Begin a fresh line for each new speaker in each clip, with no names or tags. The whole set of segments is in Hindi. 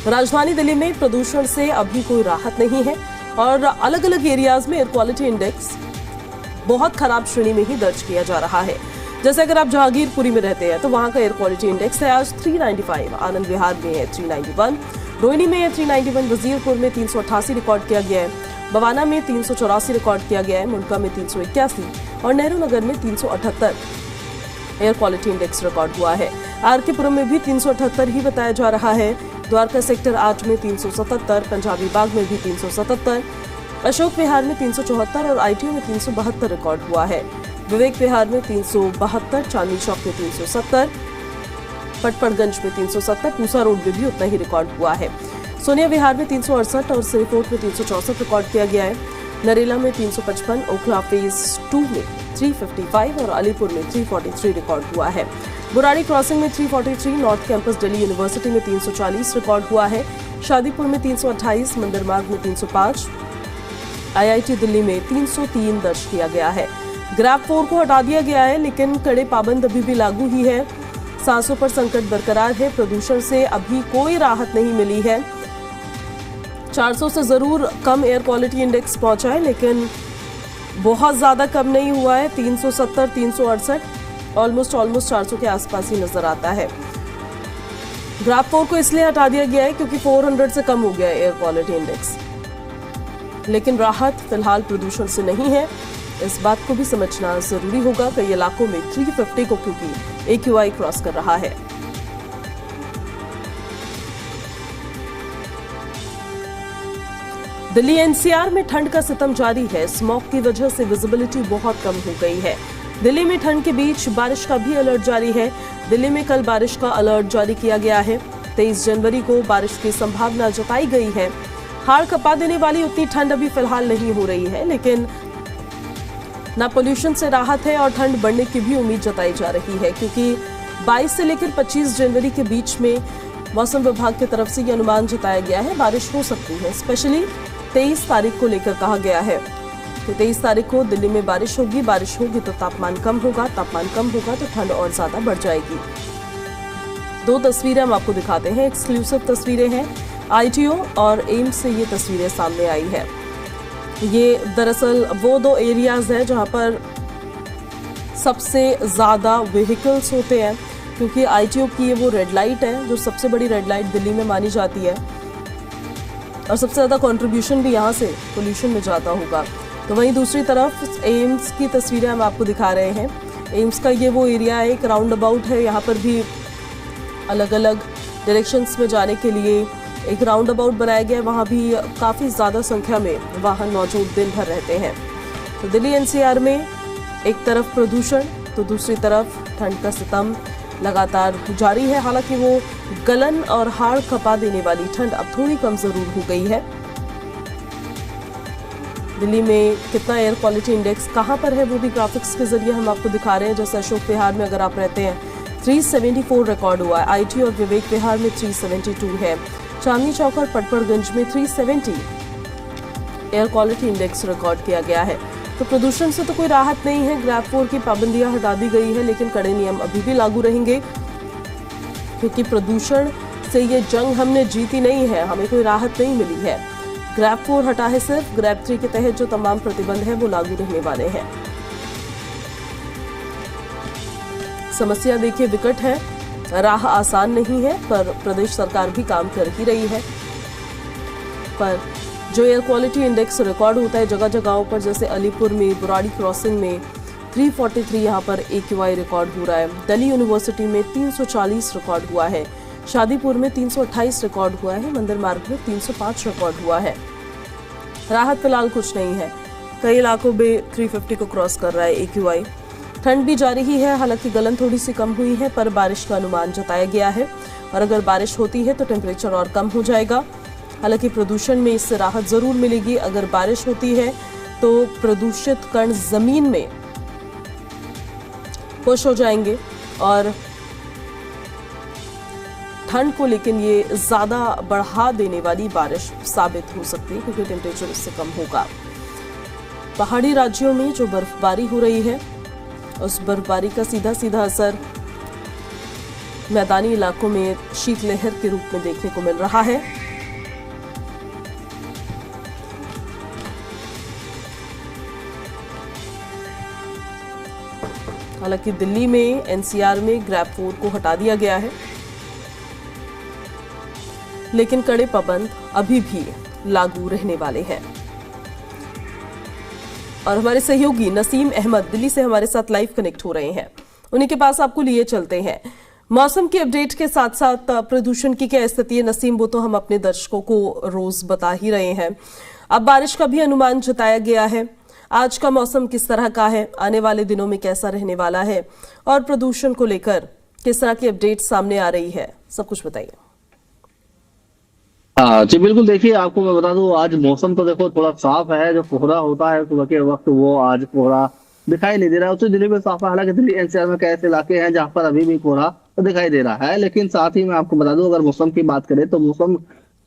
राजधानी दिल्ली में प्रदूषण से अभी कोई राहत नहीं है और अलग अलग एरियाज में एयर क्वालिटी इंडेक्स बहुत खराब श्रेणी में ही दर्ज किया जा रहा है। जैसे अगर आप जहांगीरपुरी में रहते हैं तो वहां का एयर क्वालिटी इंडेक्स है आज 395, आनंद विहार में है 391, रोहिणी में है 391, वजीरपुर में 388 रिकॉर्ड किया गया है, बवाना में 384 रिकॉर्ड किया गया है, मुंडका में 381 और नेहरू नगर में 378 एयर क्वालिटी इंडेक्स रिकॉर्ड हुआ है। आरकेपुरम में भी 378 ही बताया जा रहा है। द्वारका सेक्टर 8 में 377, पंजाबी बाग में भी 377, अशोक विहार में 374 और आईटीओ में 372 रिकॉर्ड हुआ है। विवेक विहार में 372, चांदनी चौक में 370, पटपड़गंज में 370, पूसा रोड में भी उतना ही रिकॉर्ड हुआ है। सोनिया विहार में 368 और सिरीफोर्ट में 364 रिकॉर्ड किया गया है। नरेला में 355, ओखला फेज 2 में 355 और अलीपुर में 343 रिकॉर्ड हुआ है। बुराड़ी क्रॉसिंग में 343, नॉर्थ कैंपस दिल्ली यूनिवर्सिटी में 340 रिकॉर्ड हुआ है। शादीपुर में 328, मंदिर मार्ग में 305, आईआईटी दिल्ली में 303 दर्ज किया गया है। ग्रैब 4 को हटा दिया गया है लेकिन कड़े पाबंद अभी भी लागू ही है। सांसों पर संकट बरकरार है। प्रदूषण से अभी कोई राहत नहीं मिली है। 400 से जरूर कम एयर क्वालिटी इंडेक्स पहुंचा है लेकिन बहुत ज्यादा कम नहीं हुआ है। 370, 368, ऑलमोस्ट 400 के आसपास ही नजर आता है। ग्राफ 4 को इसलिए हटा दिया गया है क्योंकि 400 से कम हो गया है एयर क्वालिटी इंडेक्स, लेकिन राहत फिलहाल प्रदूषण से नहीं है। इस बात को भी समझना जरूरी होगा। कई इलाकों में 350 को क्योंकि AQI क्रॉस कर रहा है। दिल्ली NCR में ठंड का सितम जारी है। स्मॉग की वजह से विजिबिलिटी बहुत कम हो गई है। दिल्ली में ठंड के बीच बारिश का भी अलर्ट जारी है। दिल्ली में कल बारिश का अलर्ट जारी किया गया है। 23 जनवरी को बारिश की संभावना जताई गई है। हाड़ कपा देने वाली उतनी ठंड अभी फिलहाल नहीं हो रही है, लेकिन ना पोल्यूशन से राहत है और ठंड बढ़ने की भी उम्मीद जताई जा रही है क्योंकि 22 से लेकर 25 जनवरी के बीच में मौसम विभाग की तरफ से ये अनुमान जताया गया है बारिश हो सकती है। स्पेशली 23 तारीख को लेकर कहा गया है कि 23 तारीख को दिल्ली में बारिश होगी तो तापमान कम होगा तो ठंड और ज्यादा बढ़ जाएगी। 2 तस्वीरें हम आपको दिखाते हैं, एक्सक्लूसिव तस्वीरें हैं। आईटीओ और एम्स से ये तस्वीरें सामने आई है। ये दरअसल वो 2 एरियाज हैं जहां पर सबसे ज्यादा व्हीकल्स होते हैं क्योंकि आईटीओ की ये वो रेड लाइट है जो सबसे बड़ी रेड लाइट दिल्ली में मानी जाती है और सबसे ज्यादा कंट्रीब्यूशन भी यहाँ से पोल्यूशन में जाता होगा। तो वहीं दूसरी तरफ एम्स की तस्वीरें हम आपको दिखा रहे हैं। एम्स का ये वो एरिया है, एक राउंड अबाउट है। यहाँ पर भी अलग अलग डायरेक्शंस में जाने के लिए एक राउंड अबाउट बनाया गया है। वहाँ भी काफ़ी ज़्यादा संख्या में वाहन मौजूद दिन भर रहते हैं। तो दिल्ली NCR में एक तरफ प्रदूषण तो दूसरी तरफ ठंड का सितम लगातार जारी है। हालांकि वो गलन और हाड़ खपा देने वाली ठंड अब थोड़ी कम जरूर हो गई है। दिल्ली में कितना एयर क्वालिटी इंडेक्स कहां पर है वो भी ग्राफिक्स के जरिए हम आपको दिखा रहे हैं। जैसे अशोक विहार में अगर आप रहते हैं 374 रिकॉर्ड हुआ है। आईटी और विवेक विहार में 372 है। चांदनी चौक और पटपड़गंज में 370 एयर क्वालिटी इंडेक्स रिकॉर्ड किया गया है। तो प्रदूषण से तो कोई राहत नहीं है। ग्रैब 4 की पाबंदियां हटा दी गई है लेकिन कड़े नियम अभी भी लागू रहेंगे क्योंकि प्रदूषण से ये जंग हमने जीती नहीं है, हमें कोई राहत नहीं मिली है। ग्रैब 4 हटा है सिर्फ, ग्रैब 3 के तहत जो तमाम प्रतिबंध है वो लागू रहने वाले हैं। समस्या देखिए विकट है, राह आसान नहीं है पर प्रदेश सरकार भी काम कर ही रही है। पर जो एयर क्वालिटी इंडेक्स रिकॉर्ड होता है जगह जगहों पर, जैसे अलीपुर में बुराड़ी क्रॉसिंग में 343 यहाँ पर AQI रिकॉर्ड हो रहा है। दिल्ली यूनिवर्सिटी में 340 रिकॉर्ड हुआ है। शादीपुर में 328 रिकॉर्ड हुआ है। मंदिर मार्ग में 305 रिकॉर्ड हुआ है। राहत फिलहाल कुछ नहीं है। कई इलाकों में 350 को क्रॉस कर रहा है AQI। ठंड भी जारी ही है, हालांकि गलन थोड़ी सी कम हुई है पर बारिश का अनुमान जताया गया है और अगर बारिश होती है तो टेम्परेचर और कम हो जाएगा। हालांकि प्रदूषण में इससे राहत जरूर मिलेगी। अगर बारिश होती है तो प्रदूषित कण जमीन में पुश हो जाएंगे और ठंड को लेकिन ये ज्यादा बढ़ा देने वाली बारिश साबित हो सकती है क्योंकि टेम्परेचर इससे कम होगा। पहाड़ी राज्यों में जो बर्फबारी हो रही है उस बर्फबारी का सीधा सीधा असर मैदानी इलाकों में शीतलहर के रूप में देखने को मिल रहा है। हालांकि दिल्ली में एनसीआर में ग्रैब 4 को हटा दिया गया है, लेकिन कड़े पाबंद अभी भी लागू रहने वाले हैं। और हमारे सहयोगी नसीम अहमद दिल्ली से हमारे साथ लाइव कनेक्ट हो रहे हैं, उन्हीं के पास आपको लिए चलते हैं। मौसम की अपडेट के साथ साथ प्रदूषण की क्या स्थिति है नसीम, वो तो हम अपने दर्शकों को रोज बता ही रहे हैं। अब बारिश का भी अनुमान जताया गया है। आज का मौसम किस तरह का है, आने वाले दिनों में कैसा रहने वाला है, और प्रदूषण को लेकर किस तरह की अपडेट सामने आ रही है, सब कुछ बताइए।
हाँ जी बिल्कुल, देखिए आपको मैं बता दूं, आज मौसम तो देखो थोड़ा साफ है। जो कोहरा होता है सुबह के वक्त, वो आज कोहरा दिखाई नहीं दे रहा है। उस दिल्ली में साफ है। हालांकि दिल्ली एनसीआर में कई ऐसे इलाके हैं जहां पर अभी भी कोहरा तो दिखाई दे रहा है, लेकिन साथ ही मैं आपको बता दूं, अगर मौसम की बात करें तो मौसम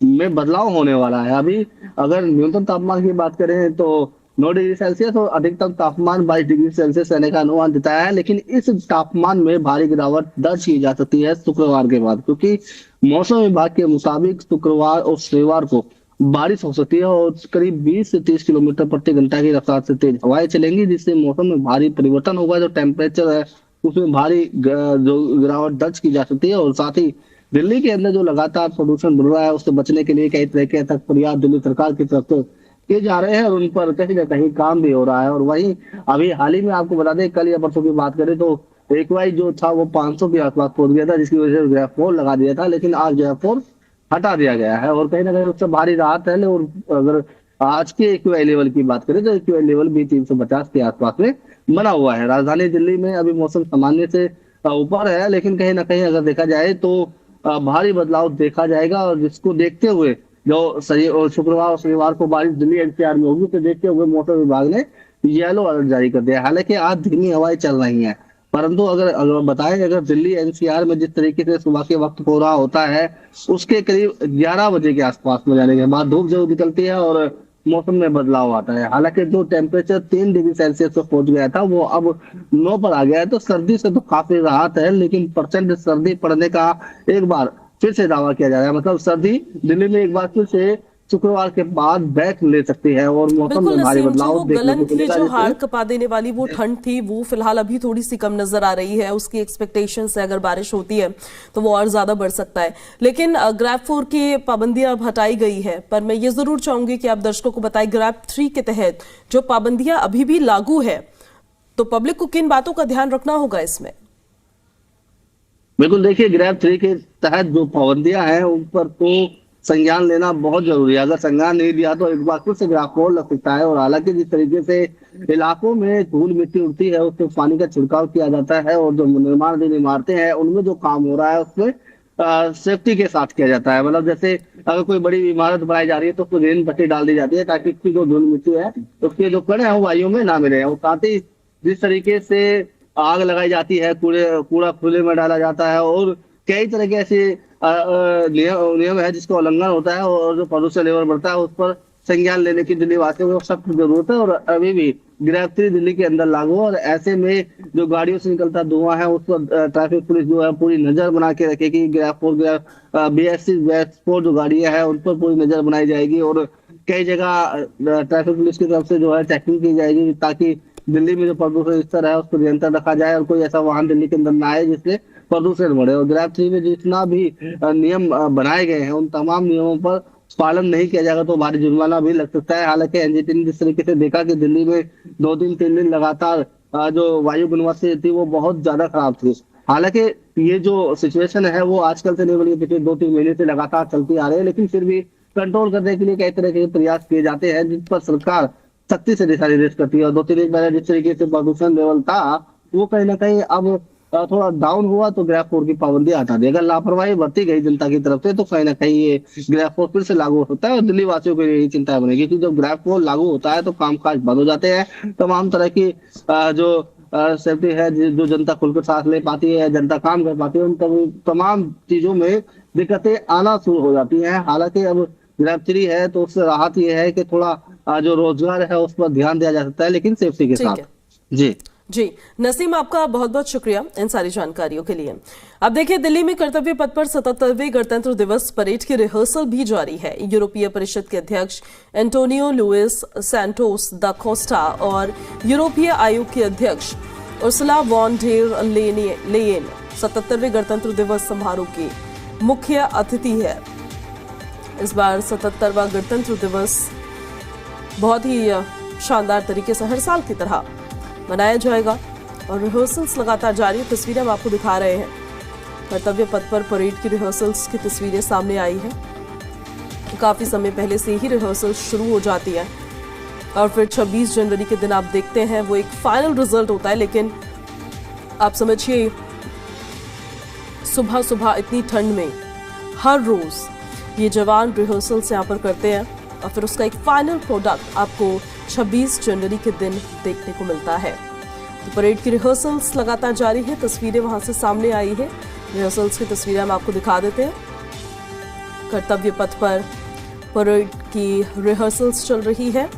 में बदलाव होने वाला है। अभी अगर न्यूनतम तापमान की बात करें तो 9 डिग्री सेल्सियस और अधिकतम तापमान 22 डिग्री सेल्सियस रहने का अनुमान जताया है। लेकिन इस तापमान में भारी गिरावट दर्ज की जा सकती है शुक्रवार के बाद, क्योंकि मौसम विभाग के मुताबिक शुक्रवार और शनिवार को बारिश हो सकती है और करीब 20 से 30 किलोमीटर प्रति घंटा की रफ्तार से तेज हवाएं चलेंगी, जिससे मौसम में भारी परिवर्तन होगा। जो टेम्परेचर है उसमें भारी जो गिरावट दर्ज की जा सकती है। और साथ ही दिल्ली के अंदर जो लगातार प्रदूषण बढ़ रहा है, उससे बचने के लिए कई तरह के तक प्रयास दिल्ली सरकार की तरफ से किए जा रहे हैं और उन पर कहीं ना कहीं काम भी हो रहा है। और वहीं अभी हाल ही में आपको बता दें, कल या परसों की बात करें तो एक्यूआई जो था वो 500 के आसपास पहुंच गया था, जिसकी वजह से ग्रैब 4 लगा दिया था। लेकिन आज ग्रैब 4 हटा दिया गया है और कहीं ना कहीं उससे भारी राहत है। और अगर आज के एक्यूआई लेवल की बात करें तो एक्यूआई लेवल भी 350 के आसपास में बना हुआ है। राजधानी दिल्ली में अभी मौसम सामान्य से ऊपर है, लेकिन कहीं ना कहीं अगर देखा जाए तो भारी बदलाव देखा जाएगा। और जिसको देखते हुए जो शुक्रवार और शनिवार को बारिश दिल्ली एनसीआर में होगी, तो देखते हुए मौसम विभाग ने येलो अलर्ट जारी कर दिया। हालांकि आज धीमी हवाएं चल रही हैं, परंतु अगर बताएं, अगर दिल्ली एनसीआर में जिस तरीके से सुबह के वक्त कोहरा होता है, उसके करीब 11 बजे के आसपास में जाने के बाद धूप जरूर निकलती है और मौसम में बदलाव आता है। हालांकि जो टेम्परेचर 3 डिग्री सेल्सियस पर पहुंच गया था वो अब 9 पर आ गया है। तो सर्दी से तो काफी राहत है, लेकिन परसेंट सर्दी पड़ने का एक बार फिर से दावा किया जा रहा है। मतलब सर्दी दिल्ली में एक बार फिर से शुक्रवार के बाद बैक ले सकती है और मौसम में भारी बदलाव देखने को मिलेगा।
जो हाड़ कपा देने वाली वो ठंड थी, वो फिलहाल अभी थोड़ी सी कम नजर आ रही है। उसकी एक्सपेक्टेशन से अगर बारिश होती है तो वो और ज्यादा बढ़ सकता है। लेकिन ग्रैब 4 की पाबंदियां अब हटाई गई है, पर मैं ये जरूर चाहूंगी कि आप दर्शकों को बताएं, ग्रैब 3 के तहत जो पाबंदियां अभी भी लागू है, तो पब्लिक को किन बातों का ध्यान रखना होगा इसमें?
बिल्कुल, देखिए ग्रैब 3 के तहत जो पाबंदियां हैं उन पर तो संज्ञान लेना बहुत जरूरी है। अगर संज्ञान नहीं लिया तो एक बार फिर से ग्रैब 4 लग सकता है। और हालांकि जिस तरीके से इलाकों में धूल मिट्टी उड़ती है, उसमें पानी का छिड़काव किया जाता है और जो निर्माणाधीन इमारतें हैं उनमें जो काम हो रहा है उसमें सेफ्टी के साथ किया जाता है। मतलब जैसे अगर कोई बड़ी इमारत बनाई जा रही है तो उसमें रेन पट्टी डाल दी जाती है, ताकि उसकी जो धूल मिट्टी है उसके जो कण है वो वायु में ना मिले। और साथ ही जिस तरीके से आग लगाई जाती है, कूड़ा खुले में डाला जाता है और कई तरह के ऐसे नियम है जिसका उल्लंघन होता है और जो प्रदूषण लेवल बढ़ता है उस पर संज्ञान लेने की दिल्ली वासियों को सख्त जरूरत है। और अभी भी ग्रैब 3 दिल्ली के अंदर लागू है और ऐसे में जो गाड़ियों से निकलता धुआं है उस पर ट्रैफिक पुलिस जो है पूरी नजर बना के रखेगी। ग्रैब 4 BS6 BS4 जो गाड़ियां हैं उन पर पूरी नजर बनाई जाएगी और कई जगह ट्रैफिक पुलिस की तरफ से जो है चेकिंग की जाएगी, ताकि दिल्ली में जो प्रदूषण स्तर है उस पर नियंत्रण रखा जाए और कोई ऐसा वाहन दिल्ली के अंदर ना आए जिससे प्रदूषण बढ़े। और ग्रैब 3 में जितना भी नियम बनाए गए हैं उन तमाम नियमों पर पालन नहीं किया जाएगा तो भारी जुर्माना भी लग सकता है। हालांकि एनजीटी ने जिस तरीके से देखा कि दिल्ली में 2-3 दिन लगातार जो वायु गुणवत्ता थी वो बहुत ज्यादा खराब थी। हालांकि ये जो सिचुएशन है वो आजकल से नहीं बल्कि पिछले 2-3 महीने से लगातार चलती आ रही है, लेकिन फिर भी कंट्रोल करने के लिए कई तरह के प्रयास किए जाते हैं जिन पर सरकार सख्ती से दिशा निर्देश करती है। और 2-3 दिन पहले जिस तरीके से प्रदूषण लेवल था वो कहीं ना कहीं अब थोड़ा डाउन हुआ तो ग्रैब 4 की पाबंदी हटा दी। अगर लापरवाही बरती गई जनता की तरफ से तो कहीं ना कहीं ये ग्रैब 4 फिर से लागू हो सकता है और दिल्ली वासियों को यही चिंता बनेगी कि जब ग्रैब 4 लागू होता है तो कामकाज बंद हो जाते हैं। तमाम तरह की जो सेफ्टी है, जो जनता खुलकर सांस ले पाती है, जनता काम कर पाती है, उन तमाम चीजों में दिक्कतें आना शुरू हो जाती हैं। हालांकि अब ग्रैब 3 है तो उससे राहत ये है कि थोड़ा जो रोजगार है उस पर ध्यान दिया जा सकता है, लेकिन सेफ्टी के साथ। जी
जी नसीम, आपका बहुत बहुत शुक्रिया इन सारी जानकारियों के लिए। अब देखिए, दिल्ली में कर्तव्य पथ पर 77वें गणतंत्र दिवस परेड की रिहर्सल भी जारी है। यूरोपीय परिषद के अध्यक्ष एंटोनियो लुइस सैंटोस दा कोस्टा और यूरोपीय आयोग के अध्यक्ष उर्सुला वॉन डेर लेयेन 77वें गणतंत्र दिवस समारोह की मुख्य अतिथि है। इस बार 77वां गणतंत्र दिवस बहुत ही शानदार तरीके से हर साल की तरह मनाया जाएगा और रिहर्सल्स लगातार जारी है। तस्वीरें हम आपको दिखा रहे हैं। कर्तव्य पथ पर परेड की रिहर्सल्स की तस्वीरें सामने आई हैं। काफी समय पहले से ही रिहर्सल शुरू हो जाती है और फिर 26 जनवरी के दिन आप देखते हैं वो एक फाइनल रिजल्ट होता है। लेकिन आप समझिए, सुबह सुबह इतनी ठंड में हर रोज ये जवान रिहर्सल्स यहाँ पर करते हैं और फिर उसका एक फाइनल प्रोडक्ट आपको 26 जनवरी के दिन देखने को मिलता है। तो परेड की रिहर्सल्स लगातार जारी है। तस्वीरें वहां से सामने आई है। रिहर्सल्स की तस्वीरें हम आपको दिखा देते हैं। कर्तव्य पथ पर परेड की रिहर्सल्स चल रही है।